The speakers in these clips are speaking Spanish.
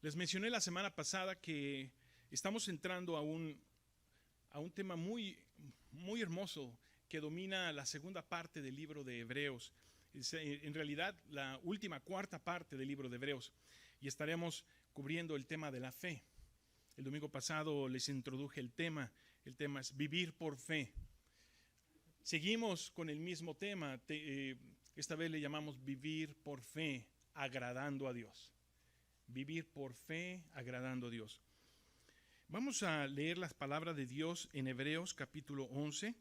Les mencioné la semana pasada que estamos entrando a un tema muy hermoso que domina la segunda parte del libro de Hebreos. Es, en realidad, la última cuarta parte del libro de Hebreos. Y estaremos cubriendo el tema de la fe. El domingo pasado les introduje el tema. El tema es vivir por fe. Seguimos con el mismo tema. Esta vez le llamamos vivir por fe, agradando a Dios. Vivir por fe, agradando a Dios. Vamos a leer las palabras de Dios en Hebreos capítulo 11.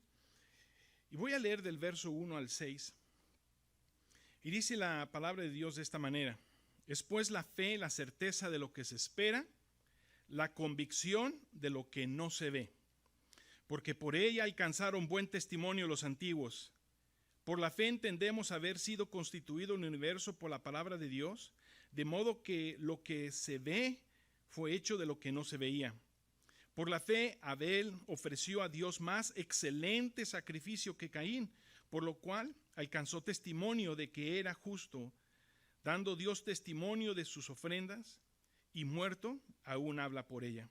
Y voy a leer del verso 1 al 6. Y dice la palabra de Dios de esta manera. Es pues la fe, la certeza de lo que se espera, la convicción de lo que no se ve. Porque por ella alcanzaron buen testimonio los antiguos. Por la fe entendemos haber sido constituido el universo por la palabra de Dios, de modo que lo que se ve fue hecho de lo que no se veía. Por la fe Abel ofreció a Dios más excelente sacrificio que Caín, por lo cual alcanzó testimonio de que era justo, dando Dios testimonio de sus ofrendas, y muerto aún habla por ella.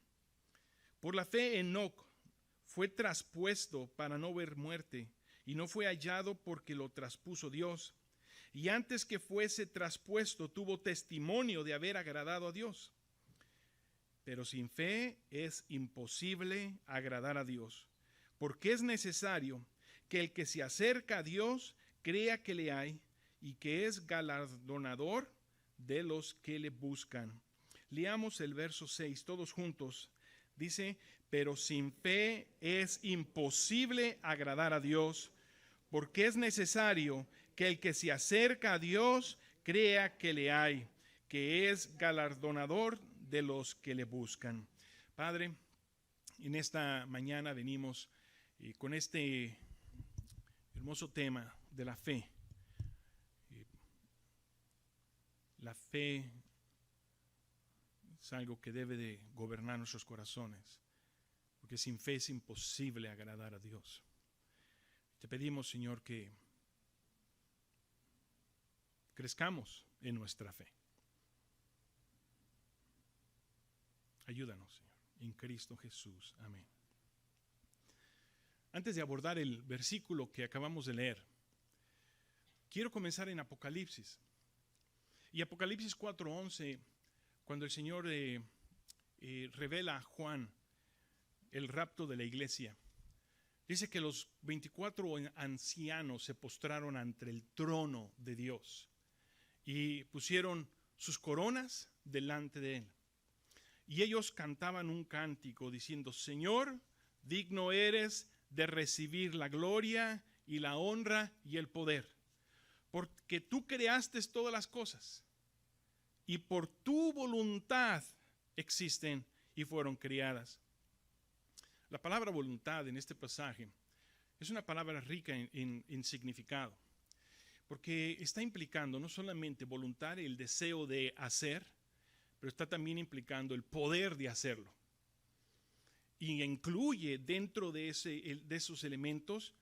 Por la fe Enoc fue traspuesto para no ver muerte, y no fue hallado porque lo traspuso Dios. Y antes que fuese traspuesto tuvo testimonio de haber agradado a Dios. Pero sin fe es imposible agradar a Dios, porque es necesario que el que se acerca a Dios crea que le hay y que es galardonador de los que le buscan. Leamos el verso 6 todos juntos. Dice, pero sin fe es imposible agradar a Dios, porque es necesario que el que se acerca a Dios crea que le hay, que es galardonador de los que le buscan. Padre, en esta mañana venimos con este hermoso tema de la fe. La fe es algo que debe de gobernar nuestros corazones, porque sin fe es imposible agradar a Dios. Te pedimos, Señor, que crezcamos en nuestra fe. Ayúdanos, Señor, en Cristo Jesús. Amén. Antes de abordar el versículo que acabamos de leer, quiero comenzar en Apocalipsis. Y Apocalipsis 4:11, cuando el Señor revela a Juan el rapto de la iglesia, dice que los 24 ancianos se postraron ante el trono de Dios y pusieron sus coronas delante de él. Y ellos cantaban un cántico diciendo, Señor, digno eres de recibir la gloria y la honra y el poder, porque tú creaste todas las cosas y por tu voluntad existen y fueron creadas. La palabra voluntad en este pasaje es una palabra rica en significado, porque está implicando no solamente voluntad, el deseo de hacer, pero está también implicando el poder de hacerlo. Y incluye dentro de esos elementos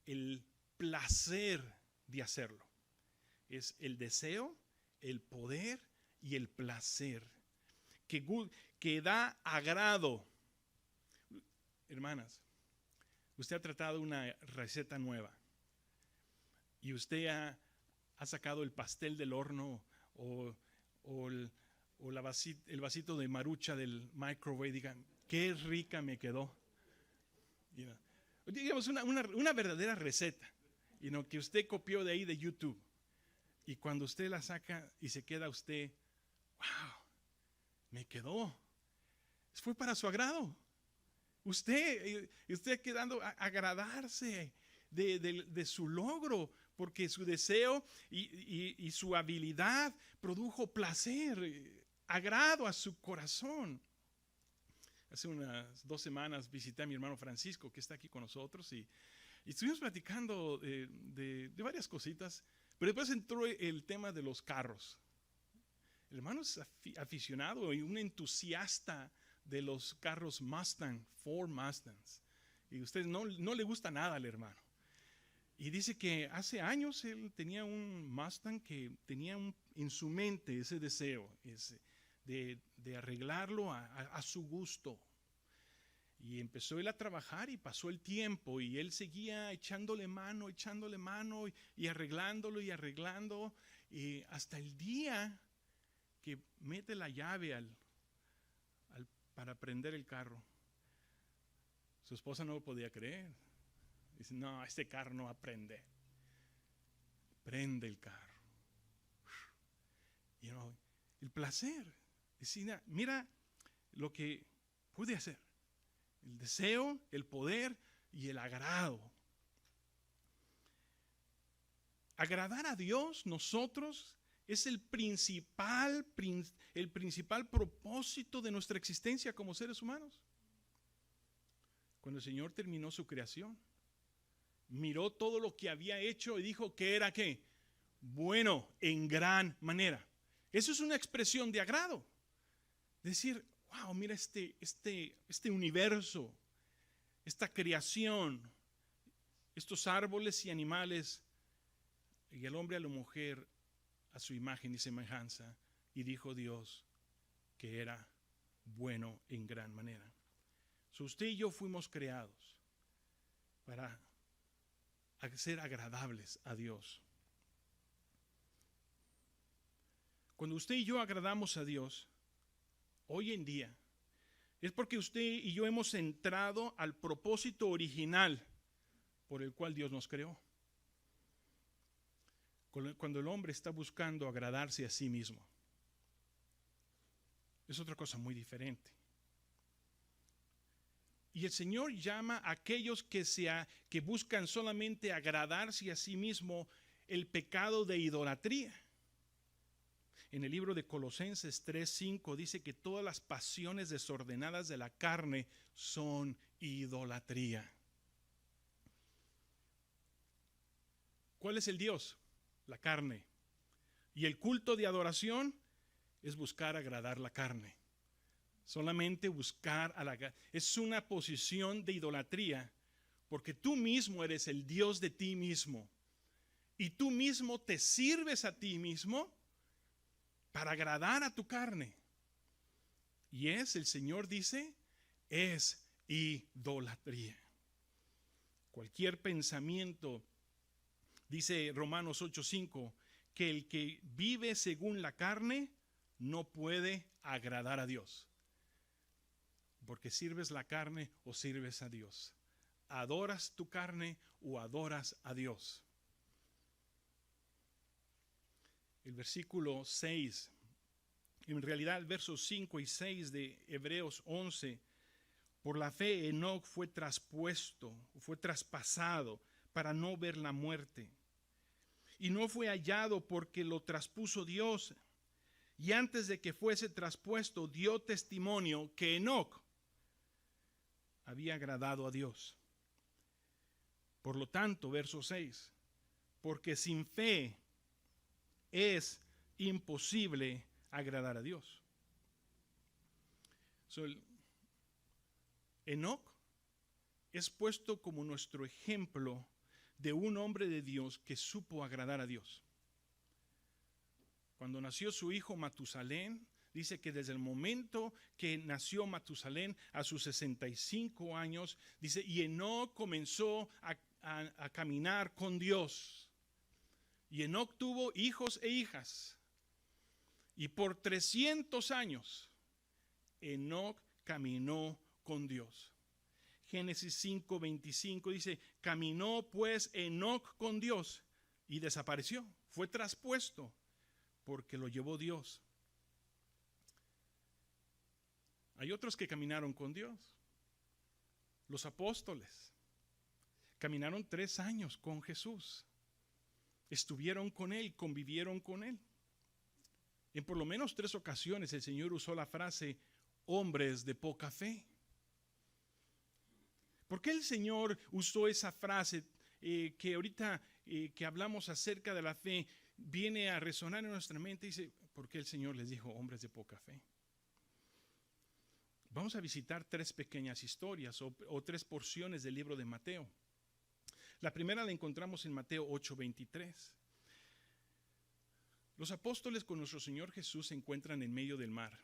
el placer de hacerlo. Es el deseo, el poder y el placer que da agrado. Hermanas, usted ha tratado una receta nueva y usted ha sacado el pastel del horno o el vasito de marucha del microwave, digan, qué rica me quedó. Digamos una verdadera receta, que usted copió de ahí de YouTube. Y cuando usted la saca y se queda usted, wow, me quedó. Fue para su agrado. Usted quedando a agradarse de su logro, porque su deseo y su habilidad produjo placer, agrado a su corazón. Hace unas 2 semanas visité a mi hermano Francisco, que está aquí con nosotros, y estuvimos platicando de varias cositas, pero después entró el tema de los carros. El hermano es aficionado y un entusiasta de los carros Mustang, Ford Mustangs. Y a usted no le gusta nada al hermano. Y dice que hace años él tenía un Mustang que tenía en su mente ese deseo de arreglarlo a su gusto. Y empezó él a trabajar y pasó el tiempo y él seguía echándole mano y arreglándolo y arreglando, y hasta el día que mete la llave para prender el carro. Su esposa no lo podía creer. Dice, no, este carro no va a prender. Prende el carro. El placer. Decir, mira lo que pude hacer. El deseo, el poder y el agrado. Agradar a Dios, nosotros, es el principal propósito de nuestra existencia como seres humanos. Cuando el Señor terminó su creación, miró todo lo que había hecho y dijo que era ¿qué? Bueno, en gran manera. Eso es una expresión de agrado. Decir, wow, mira este universo, esta creación, estos árboles y animales, y el hombre a la mujer a su imagen y semejanza. Y dijo Dios que era bueno en gran manera. Usted y yo fuimos creados para ser agradables a Dios. Cuando usted y yo agradamos a Dios, hoy en día, es porque usted y yo hemos entrado al propósito original por el cual Dios nos creó. Cuando el hombre está buscando agradarse a sí mismo, es otra cosa muy diferente. Y el Señor llama a aquellos que buscan solamente agradarse a sí mismo el pecado de idolatría. En el libro de Colosenses 3:5 dice que todas las pasiones desordenadas de la carne son idolatría. ¿Cuál es el Dios? La carne. Y el culto de adoración es buscar agradar la carne. Solamente buscar es una posición de idolatría, porque tú mismo eres el Dios de ti mismo. Y tú mismo te sirves a ti mismo para agradar a tu carne. Y el Señor dice, es idolatría. Cualquier pensamiento, dice Romanos 8:5, que el que vive según la carne no puede agradar a Dios. Porque sirves la carne o sirves a Dios. Adoras tu carne o adoras a Dios. El versículo 6, en realidad el verso 5 y 6 de Hebreos 11, por la fe Enoc fue traspasado para no ver la muerte. Y no fue hallado porque lo traspuso Dios. Y antes de que fuese traspuesto, dio testimonio que Enoc había agradado a Dios. Por lo tanto, verso 6, porque sin fe es imposible agradar a Dios. Enoc es puesto como nuestro ejemplo de un hombre de Dios que supo agradar a Dios. Cuando nació su hijo Matusalén, dice que desde el momento que nació Matusalén a sus 65 años, dice, y Enoc comenzó a caminar con Dios. Y Enoc tuvo hijos e hijas. Y por 300 años, Enoc caminó con Dios. Génesis 5:25 dice, caminó pues Enoc con Dios y desapareció. Fue traspuesto porque lo llevó Dios. Hay otros que caminaron con Dios. Los apóstoles caminaron 3 años con Jesús. Estuvieron con Él, convivieron con Él. En por lo menos 3 ocasiones el Señor usó la frase, hombres de poca fe. ¿Por qué el Señor usó esa frase que ahorita que hablamos acerca de la fe viene a resonar en nuestra mente? Dice, ¿por qué el Señor les dijo hombres de poca fe? Vamos a visitar 3 pequeñas historias o 3 porciones del libro de Mateo. La primera la encontramos en Mateo 8:23. Los apóstoles con nuestro Señor Jesús se encuentran en medio del mar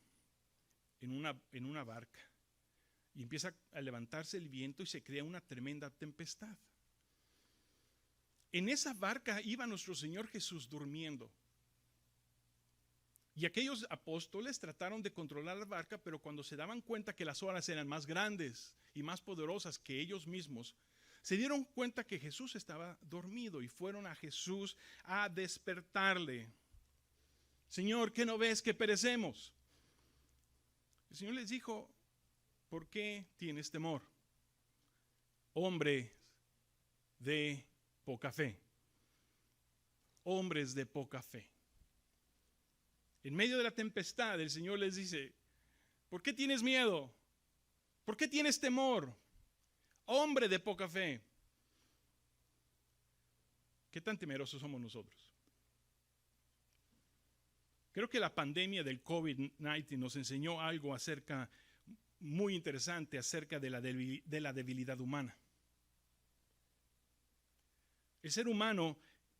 en una barca. Y empieza a levantarse el viento y se crea una tremenda tempestad. En esa barca iba nuestro Señor Jesús durmiendo. Y aquellos apóstoles trataron de controlar la barca, pero cuando se daban cuenta que las olas eran más grandes y más poderosas que ellos mismos, se dieron cuenta que Jesús estaba dormido y fueron a Jesús a despertarle. Señor, ¿qué no ves que perecemos? El Señor les dijo, ¿por qué tienes temor? Hombre de poca fe. Hombres de poca fe. En medio de la tempestad, el Señor les dice, ¿por qué tienes miedo? ¿Por qué tienes temor? Hombre de poca fe. ¿Qué tan temerosos somos nosotros? Creo que la pandemia del COVID-19 nos enseñó algo muy interesante acerca de la debilidad humana. El ser humano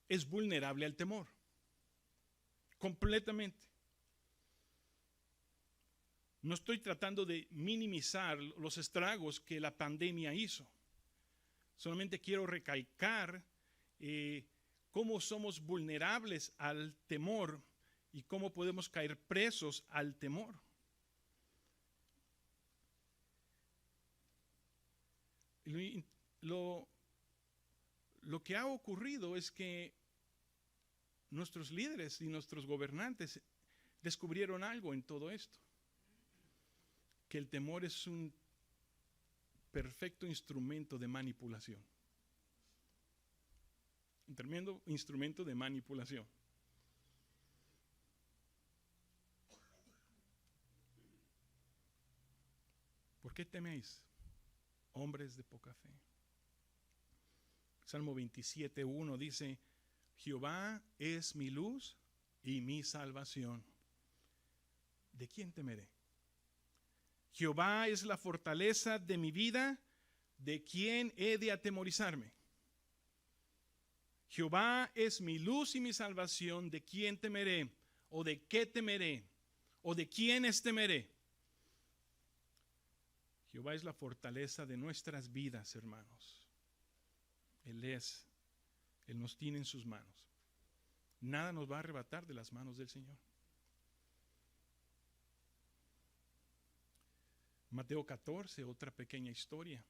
es vulnerable al temor, completamente. No estoy tratando de minimizar los estragos que la pandemia hizo. Solamente quiero recalcar cómo somos vulnerables al temor y cómo podemos caer presos al temor. Lo que ha ocurrido es que nuestros líderes y nuestros gobernantes descubrieron algo en todo esto. Que el temor es un perfecto instrumento de manipulación. Un tremendo instrumento de manipulación. ¿Por qué teméis, hombres de poca fe? Salmo 27:1 dice, Jehová es mi luz y mi salvación. ¿De quién temeré? Jehová es la fortaleza de mi vida, ¿de quién he de atemorizarme? Jehová es mi luz y mi salvación, ¿de quién temeré? ¿O de qué temeré? ¿O de quiénes temeré? Jehová es la fortaleza de nuestras vidas, hermanos. Él nos tiene en sus manos. Nada nos va a arrebatar de las manos del Señor. Mateo 14, otra pequeña historia.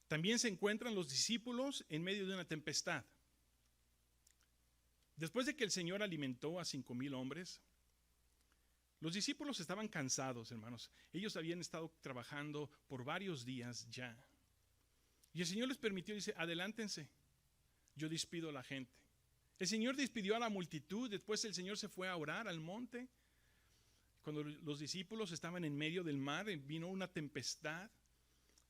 También se encuentran los discípulos en medio de una tempestad. Después de que el Señor alimentó a 5,000 hombres, los discípulos estaban cansados, hermanos. Ellos habían estado trabajando por varios días ya. Y el Señor les permitió, dice, adelántense, yo despido a la gente. El Señor despidió a la multitud, después el Señor se fue a orar al monte. Cuando los discípulos estaban en medio del mar, vino una tempestad.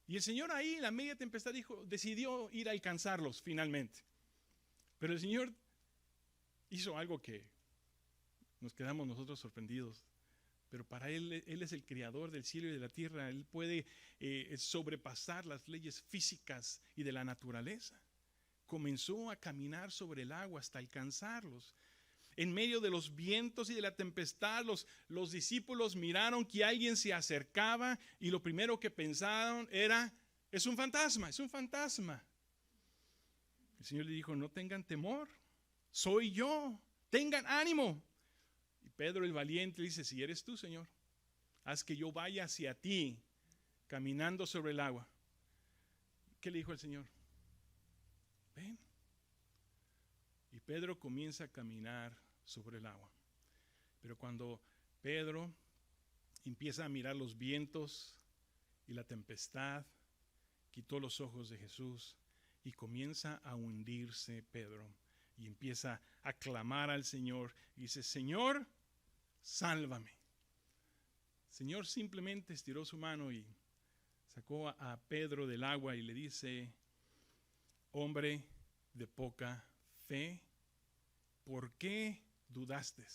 Y el Señor ahí, en la media tempestad, decidió ir a alcanzarlos finalmente. Pero el Señor hizo algo que nos quedamos nosotros sorprendidos. Pero para Él es el creador del cielo y de la tierra. Él puede sobrepasar las leyes físicas y de la naturaleza. Comenzó a caminar sobre el agua hasta alcanzarlos. En medio de los vientos y de la tempestad, los discípulos miraron que alguien se acercaba y lo primero que pensaron era, es un fantasma, es un fantasma. El Señor le dijo, no tengan temor, soy yo, tengan ánimo. Y Pedro el valiente dice, si eres tú, Señor, haz que yo vaya hacia ti, caminando sobre el agua. ¿Qué le dijo el Señor? Ven. Y Pedro comienza a caminar sobre el agua. Pero cuando Pedro empieza a mirar los vientos y la tempestad, quitó los ojos de Jesús y comienza a hundirse Pedro. Y empieza a clamar al Señor. Y dice, Señor, sálvame. El Señor simplemente estiró su mano y sacó a Pedro del agua y le dice, hombre de poca fe, ¿por qué dudaste?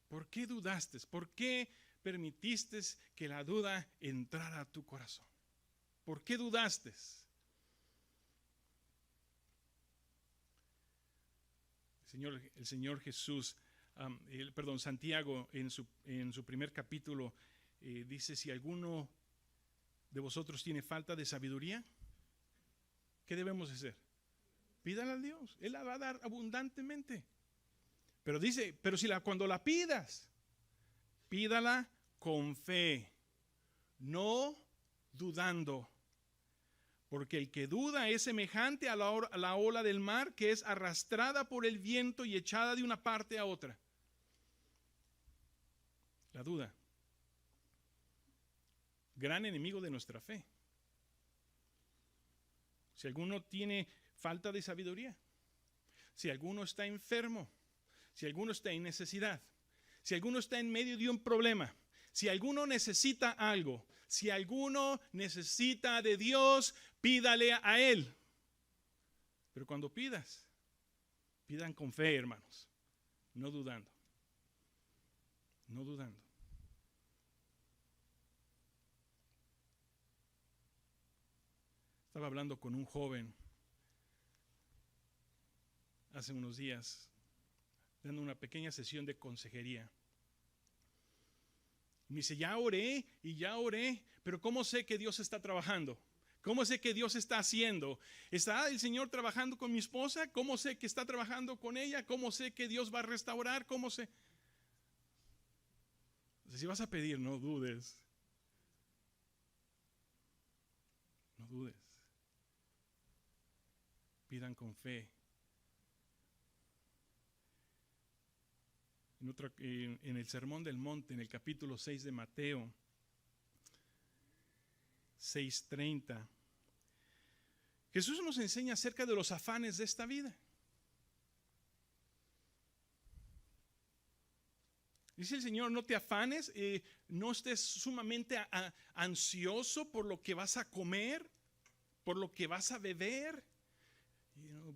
¿Por qué dudaste? ¿Por qué permitiste que la duda entrara a tu corazón? ¿Por qué dudaste? El Señor Jesús Santiago en su primer capítulo dice, si alguno de vosotros tiene falta de sabiduría, ¿qué debemos hacer? Pídala a Dios, Él la va a dar abundantemente. Pero dice, pero si cuando la pidas, pídala con fe, no dudando. Porque el que duda es semejante a la ola del mar, que es arrastrada por el viento y echada de una parte a otra. La duda, gran enemigo de nuestra fe. Si alguno tiene falta de sabiduría, si alguno está enfermo, si alguno está en necesidad, si alguno está en medio de un problema, si alguno necesita algo, si alguno necesita de Dios, pídale a Él. Pero cuando pidan con fe, hermanos, no dudando. No dudando. Estaba hablando con un joven hace unos días, dando una pequeña sesión de consejería. Me dice, ya oré, pero ¿cómo sé que Dios está trabajando? ¿Cómo sé que Dios está haciendo? ¿Está el Señor trabajando con mi esposa? ¿Cómo sé que está trabajando con ella? ¿Cómo sé que Dios va a restaurar? ¿Cómo sé? Si vas a pedir, no dudes. No dudes. Pidan con fe. En el Sermón del Monte, en el capítulo 6 de Mateo 6:30, Jesús nos enseña acerca de los afanes de esta vida. Dice el Señor, no te afanes, no estés sumamente ansioso por lo que vas a comer, por lo que vas a beber,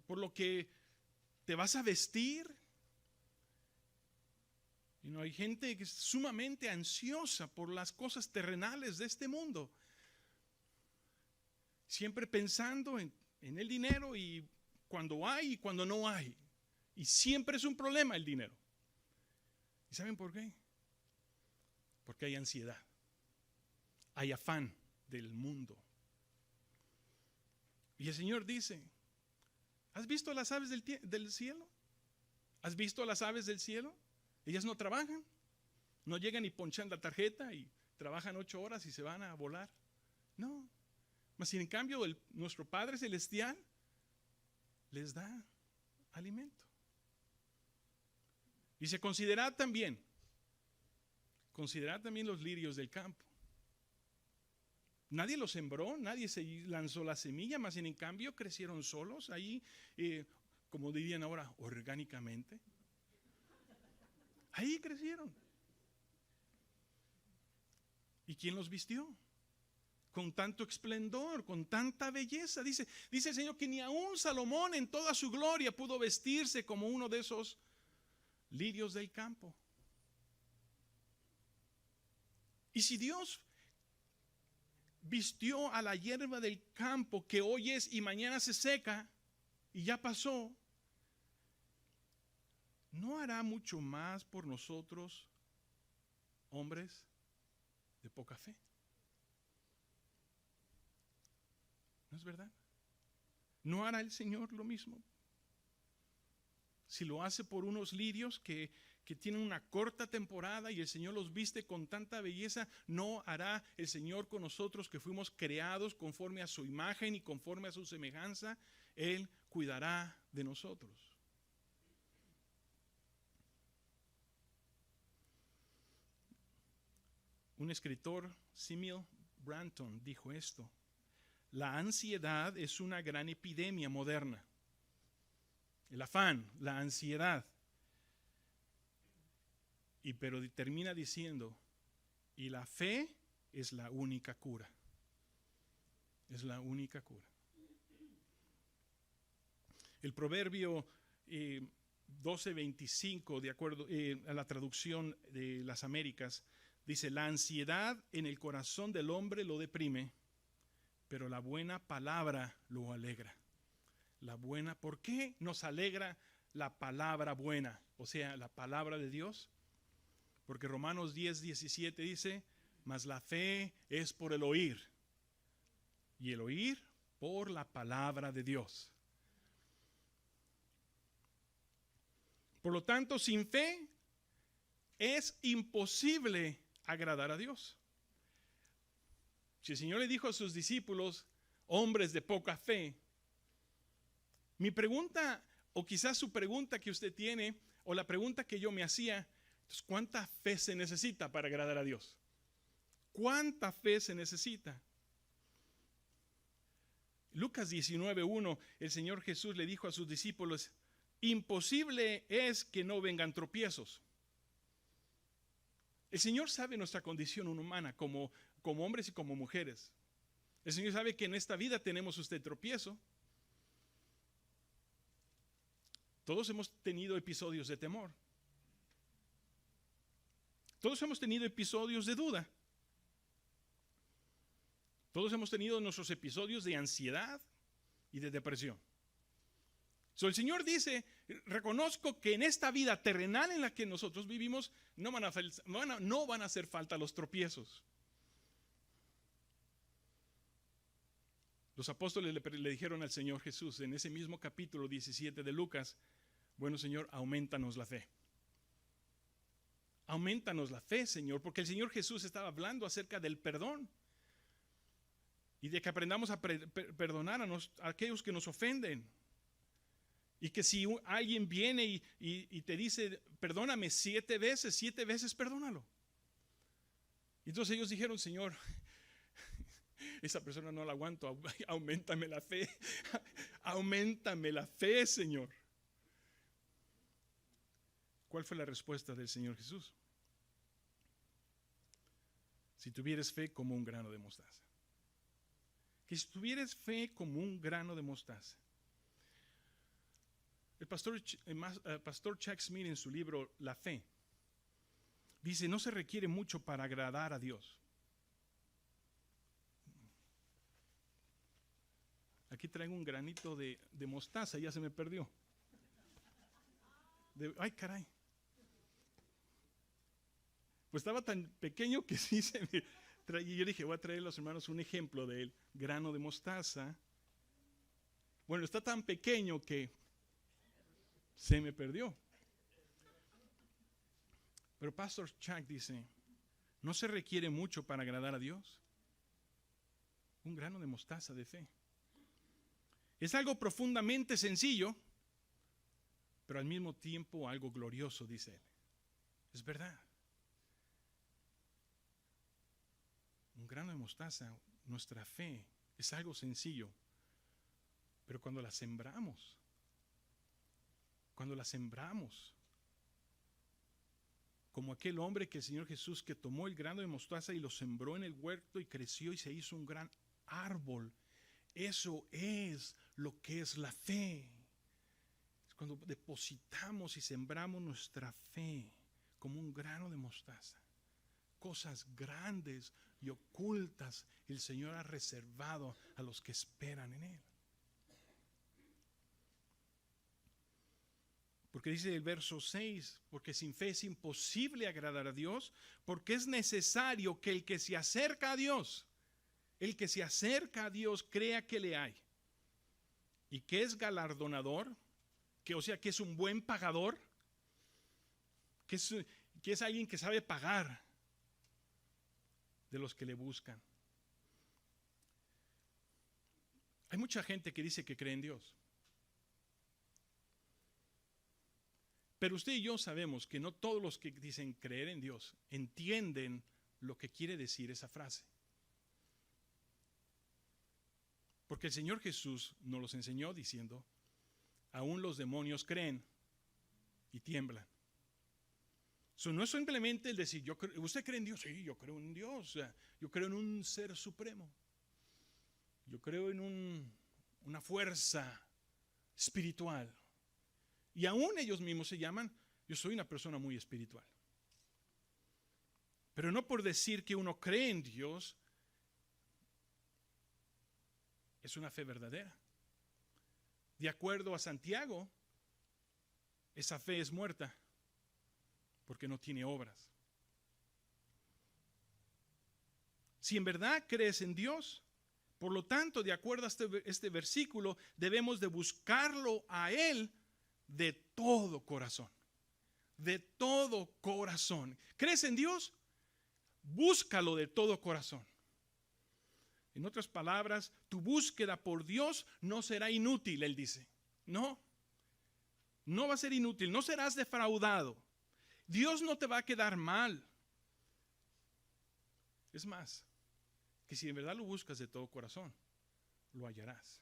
por lo que te vas a vestir. Hay gente que es sumamente ansiosa por las cosas terrenales de este mundo, siempre pensando en el dinero y cuando hay y cuando no hay, y siempre es un problema el dinero. ¿Y saben por qué? Porque hay ansiedad, hay afán del mundo. Y el Señor dice, ¿has visto las aves del cielo? ¿Has visto las aves del cielo? Ellas no trabajan, no llegan y ponchan la tarjeta y trabajan 8 horas y se van a volar. No, mas sin en cambio nuestro Padre Celestial les da alimento. Dice, considerad también los lirios del campo. Nadie los sembró, nadie se lanzó la semilla, mas sin en cambio crecieron solos ahí, como dirían ahora, orgánicamente. Ahí crecieron. ¿Y quién los vistió? Con tanto esplendor, con tanta belleza. Dice el Señor que ni aún Salomón en toda su gloria pudo vestirse como uno de esos lirios del campo. Y si Dios vistió a la hierba del campo que hoy es y mañana se seca y ya pasó, ¿no hará mucho más por nosotros, hombres de poca fe? ¿No es verdad? ¿No hará el Señor lo mismo? Si lo hace por unos lirios que tienen una corta temporada y el Señor los viste con tanta belleza, ¿no hará el Señor con nosotros que fuimos creados conforme a su imagen y conforme a su semejanza? Él cuidará de nosotros. Un escritor, Samuel Branton, dijo esto: la ansiedad es una gran epidemia moderna. El afán, la ansiedad. Pero termina diciendo, y la fe es la única cura. Es la única cura. El proverbio 12:25, de acuerdo a la traducción de las Américas, dice, la ansiedad en el corazón del hombre lo deprime, pero la buena palabra lo alegra. ¿Por qué nos alegra la palabra buena, o sea, la palabra de Dios. Porque Romanos 10:17 dice, mas la fe es por el oír, y el oír por la palabra de Dios. Por lo tanto, sin fe es imposible agradar a Dios. Si el Señor le dijo a sus discípulos, hombres de poca fe, mi pregunta, o quizás su pregunta que usted tiene, o la pregunta que yo me hacía, entonces, ¿cuánta fe se necesita para agradar a Dios? ¿Cuánta fe se necesita? Lucas 19:1, el Señor Jesús le dijo a sus discípulos, imposible es que no vengan tropiezos. El Señor sabe nuestra condición humana como hombres y como mujeres. El Señor sabe que en esta vida tenemos tropiezo. Todos hemos tenido episodios de temor. Todos hemos tenido episodios de duda. Todos hemos tenido nuestros episodios de ansiedad y de depresión. El Señor dice, reconozco que en esta vida terrenal en la que nosotros vivimos no van a hacer falta los tropiezos. Los apóstoles le dijeron al Señor Jesús en ese mismo capítulo 17 de Lucas, bueno, Señor, aumentanos la fe. Aumentanos la fe, Señor, porque el Señor Jesús estaba hablando acerca del perdón y de que aprendamos a perdonar a aquellos que nos ofenden. Y que si alguien viene y te dice, perdóname 7 veces perdónalo. Y entonces ellos dijeron, Señor, esa persona no la aguanto, auméntame la fe, auméntame la fe, Señor. ¿Cuál fue la respuesta del Señor Jesús? Si tuvieres fe como un grano de mostaza. Que si tuvieres fe como un grano de mostaza. El pastor Chuck Smith en su libro La Fe dice, no se requiere mucho para agradar a Dios. Aquí traigo un granito de mostaza, ya se me perdió. Ay, caray. Pues estaba tan pequeño que sí se me traía. Yo dije, voy a traer a los hermanos un ejemplo del grano de mostaza. Bueno, está tan pequeño que se me perdió. Pero Pastor Chuck dice, no se requiere mucho para agradar a Dios. Un grano de mostaza de fe. Es algo profundamente sencillo, pero al mismo tiempo algo glorioso, dice él. Es verdad. Un grano de mostaza, nuestra fe, es algo sencillo, pero cuando la sembramos, como aquel hombre que el Señor Jesús que tomó el grano de mostaza y lo sembró en el huerto y creció y se hizo un gran árbol. Eso es lo que es la fe. Es cuando depositamos y sembramos nuestra fe como un grano de mostaza. Cosas grandes y ocultas el Señor ha reservado a los que esperan en Él. Porque dice el verso 6, porque sin fe es imposible agradar a Dios, porque es necesario que el que se acerca a Dios, crea que le hay y que es galardonador, que es un buen pagador, que es alguien que sabe pagar de los que le buscan. Hay mucha gente que dice que cree en Dios. Pero usted y yo sabemos que no todos los que dicen creer en Dios entienden lo que quiere decir esa frase. Porque el Señor Jesús nos los enseñó diciendo, aún los demonios creen y tiemblan. Eso no es simplemente el decir, ¿usted cree en Dios? Sí, yo creo en Dios. Yo creo en un ser supremo. Yo creo en una fuerza espiritual. Y aún ellos mismos se llaman, yo soy una persona muy espiritual. Pero no por decir que uno cree en Dios, es una fe verdadera. De acuerdo a Santiago, esa fe es muerta porque no tiene obras. Si en verdad crees en Dios, por lo tanto, de acuerdo a este versículo, debemos de buscarlo a Él de todo corazón. De todo corazón. ¿Crees en Dios? Búscalo de todo corazón. En otras palabras, tu búsqueda por Dios no será inútil, Él dice. No va a ser inútil, no serás defraudado. Dios no te va a quedar mal. Es más, que si en verdad lo buscas de todo corazón, lo hallarás.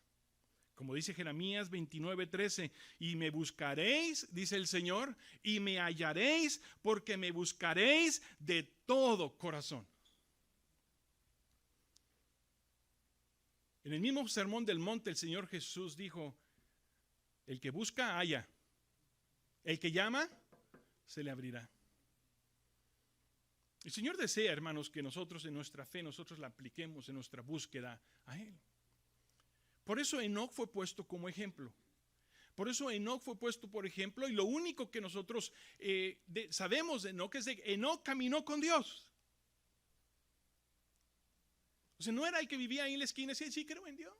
Como dice Jeremías 29:13, y me buscaréis, dice el Señor, y me hallaréis, porque me buscaréis de todo corazón. En el mismo sermón del monte, el Señor Jesús dijo: el que busca, halla. El que llama, se le abrirá. El Señor desea, hermanos, que nosotros en nuestra fe, nosotros la apliquemos en nuestra búsqueda a Él. Por eso Enoc fue puesto como ejemplo. Por eso Enoc fue puesto por ejemplo, y lo único que nosotros sabemos de Enoc es que Enoc caminó con Dios. O sea, no era el que vivía ahí en la esquina y decía: sí, creo en Dios.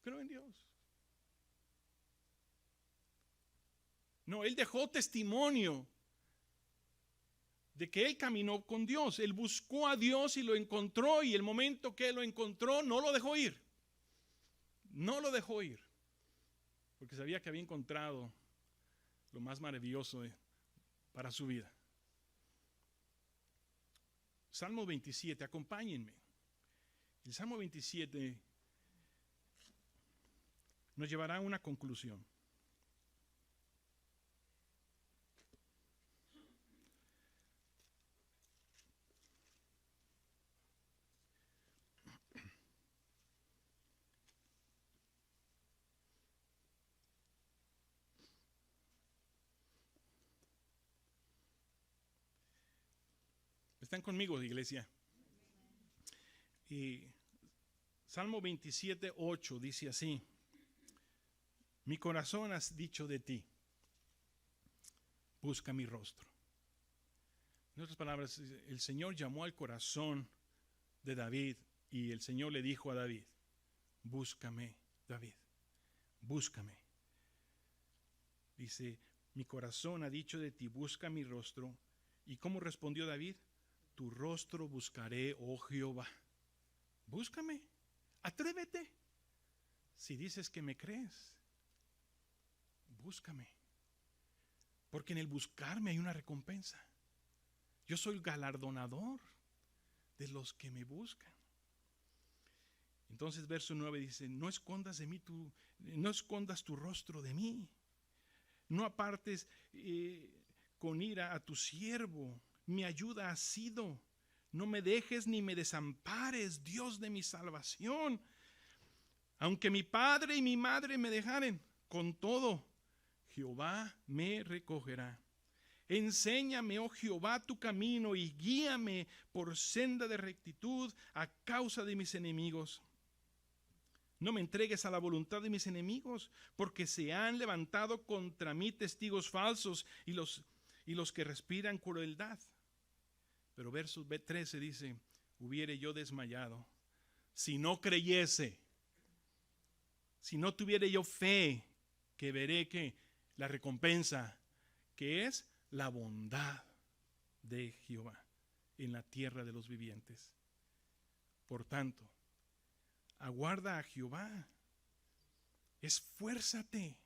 Creo en Dios. No, él dejó testimonio de que él caminó con Dios. Él buscó a Dios y lo encontró, y el momento que lo encontró no lo dejó ir. No lo dejó ir, porque sabía que había encontrado lo más maravilloso para su vida. Salmo 27, acompáñenme. El Salmo 27 nos llevará a una conclusión. ¿Están conmigo, iglesia? Y Salmo 27:8 dice así: mi corazón has dicho de ti, busca mi rostro. En otras palabras, el Señor llamó al corazón de David, y el Señor le dijo a David: búscame, David, búscame. Dice: mi corazón ha dicho de ti, busca mi rostro. ¿Y cómo respondió David? Tu rostro buscaré, oh Jehová. Búscame, atrévete. Si dices que me crees, búscame. Porque en el buscarme hay una recompensa. Yo soy el galardonador de los que me buscan. Entonces verso 9 dice: no escondas de mí no escondas tu rostro de mí. No apartes con ira a tu siervo. Mi ayuda ha sido. No me dejes ni me desampares, Dios de mi salvación. Aunque mi padre y mi madre me dejaren, con todo, Jehová me recogerá. Enséñame, oh Jehová, tu camino, y guíame por senda de rectitud a causa de mis enemigos. No me entregues a la voluntad de mis enemigos, porque se han levantado contra mí testigos falsos y los que respiran crueldad. Pero verso 13 dice: hubiere yo desmayado si no creyese, si no tuviera yo fe, que veré que la recompensa, que es la bondad de Jehová en la tierra de los vivientes. Por tanto, aguarda a Jehová, esfuérzate,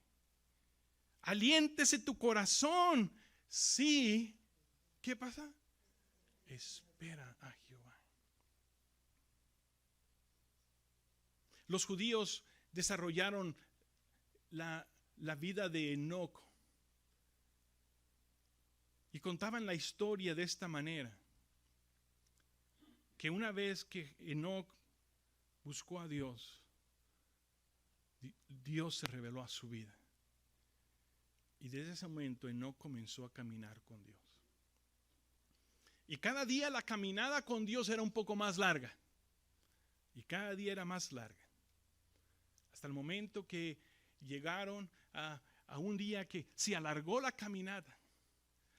aliéntese tu corazón. Sí, ¿qué pasa? Espera a Jehová. Los judíos desarrollaron la vida de Enoc y contaban la historia de esta manera: que una vez que Enoc buscó a Dios, Dios se reveló a su vida, y desde ese momento Enoc comenzó a caminar con Dios. Y cada día la caminada con Dios era un poco más larga, y cada día era más larga, hasta el momento que llegaron a a un día que se alargó la caminata.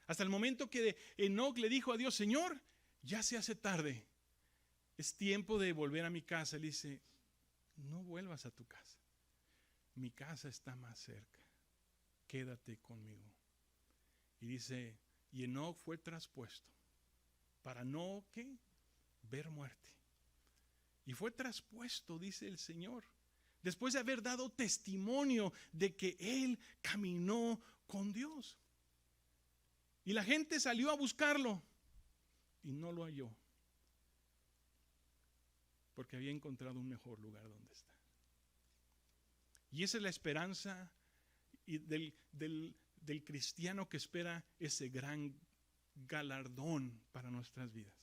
Hasta el momento que Enoc le dijo a Dios, Señor, ya se hace tarde. Es tiempo de volver a mi casa. Él dice, no vuelvas a tu casa. Mi casa está más cerca. Quédate conmigo. Y dice, y Enoc fue traspuesto para no, ¿qué? Ver muerte. Y fue traspuesto, dice el Señor, después de haber dado testimonio de que él caminó con Dios. Y la gente salió a buscarlo y no lo halló, porque había encontrado un mejor lugar donde estar. Y esa es la esperanza del cristiano que espera ese gran galardón para nuestras vidas.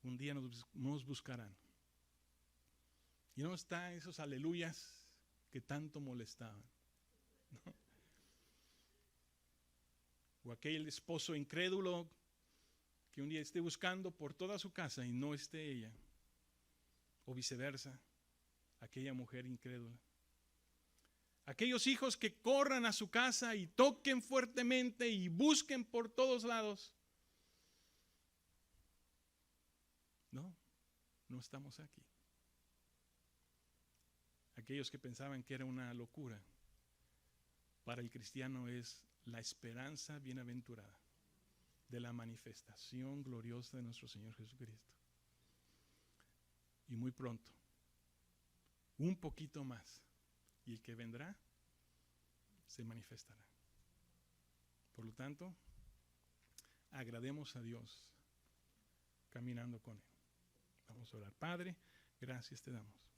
Un día nos buscarán. Y no están esos aleluyas que tanto molestaban, ¿no? O aquel esposo incrédulo que un día esté buscando por toda su casa y no esté ella. O viceversa, aquella mujer incrédula. Aquellos hijos que corran a su casa y toquen fuertemente y busquen por todos lados. No estamos aquí. Aquellos que pensaban que era una locura, para el cristiano es la esperanza bienaventurada de la manifestación gloriosa de nuestro Señor Jesucristo. Y muy pronto, un poquito más, y el que vendrá se manifestará. Por lo tanto, agrademos a Dios caminando con Él. Vamos a orar. Padre, gracias te damos